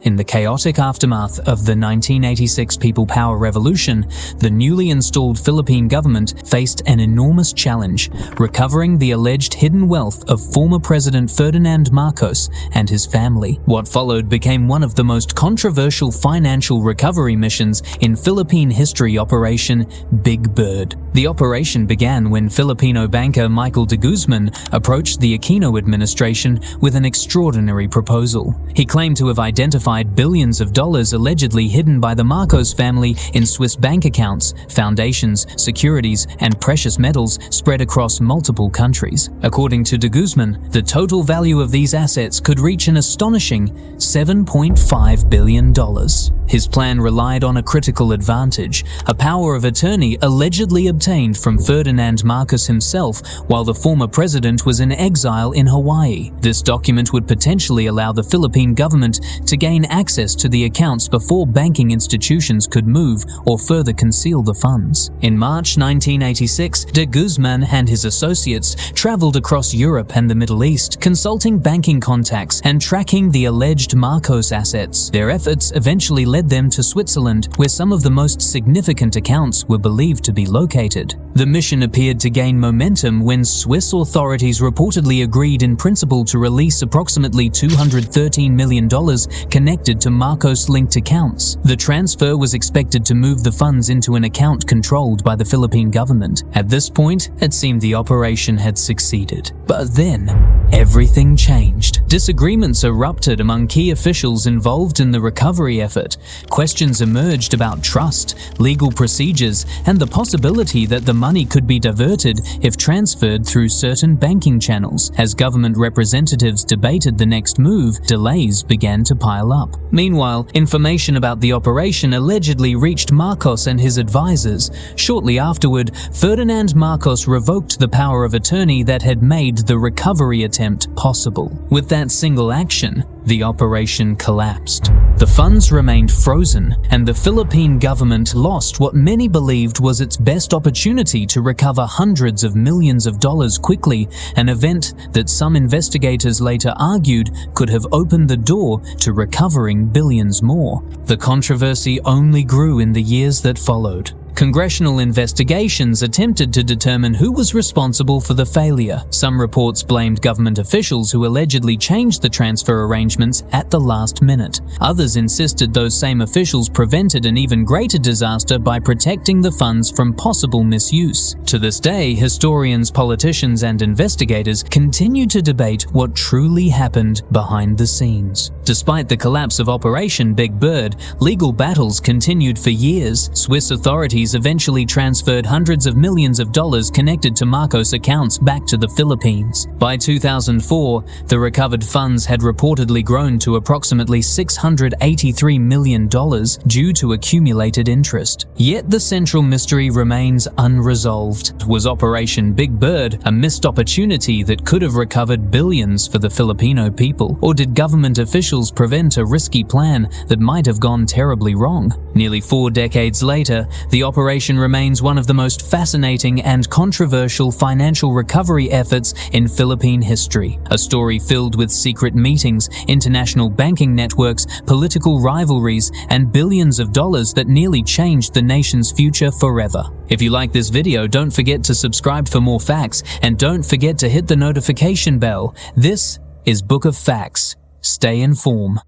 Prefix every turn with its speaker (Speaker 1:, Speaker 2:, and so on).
Speaker 1: In the chaotic aftermath of the 1986 People Power Revolution, the newly installed Philippine government faced an enormous challenge, recovering the alleged hidden wealth of former President Ferdinand Marcos and his family. What followed became one of the most controversial financial recovery missions in Philippine history, Operation Big Bird. The operation began when Filipino banker Michael de Guzman approached the Aquino administration with an extraordinary proposal. He claimed to have identified billions of dollars allegedly hidden by the Marcos family in Swiss bank accounts, foundations, securities, and precious metals spread across multiple countries. According to de Guzman, the total value of these assets could reach an astonishing $7.5 billion. His plan relied on a critical advantage, a power of attorney allegedly obtained from Ferdinand Marcos himself while the former president was in exile in Hawaii. This document would potentially allow the Philippine government to gain access to the accounts before banking institutions could move or further conceal the funds. In March 1986, de Guzman and his associates traveled across Europe and the Middle East, consulting banking contacts and tracking the alleged Marcos assets. Their efforts eventually led them to Switzerland, where some of the most significant accounts were believed to be located. The mission appeared to gain momentum when Swiss authorities reportedly agreed in principle to release approximately $213 million connected to Marcos-linked accounts. The transfer was expected to move the funds into an account controlled by the Philippine government. At this point, it seemed the operation had succeeded. But then, everything changed. Disagreements erupted among key officials involved in the recovery effort. Questions emerged about trust, legal procedures, and the possibility that the money could be diverted if transferred through certain banking channels. As government representatives debated the next move, delays began to pile up. Meanwhile, information about the operation allegedly reached Marcos and his advisors. Shortly afterward, Ferdinand Marcos revoked the power of attorney that had made the recovery attempt possible. With that single action, the operation collapsed. The funds remained frozen, and the Philippine government lost what many believed was its best opportunity to recover hundreds of millions of dollars quickly, an event that some investigators later argued could have opened the door to recovering billions more. The controversy only grew in the years that followed. Congressional investigations attempted to determine who was responsible for the failure. Some reports blamed government officials who allegedly changed the transfer arrangements at the last minute. Others insisted those same officials prevented an even greater disaster by protecting the funds from possible misuse. To this day, historians, politicians, and investigators continue to debate what truly happened behind the scenes. Despite the collapse of Operation Big Bird, legal battles continued for years. Swiss authorities eventually transferred hundreds of millions of dollars connected to Marcos accounts back to the Philippines. By 2004, the recovered funds had reportedly grown to approximately $683 million due to accumulated interest. Yet the central mystery remains unresolved. Was Operation Big Bird a missed opportunity that could have recovered billions for the Filipino people? Or did government officials prevent a risky plan that might have gone terribly wrong? Nearly 4 decades later, the operation remains one of the most fascinating and controversial financial recovery efforts in Philippine history. A story filled with secret meetings, international banking networks, political rivalries, and billions of dollars that nearly changed the nation's future forever. If you like this video, don't forget to subscribe for more facts, and don't forget to hit the notification bell. This is Book of Facts. Stay informed.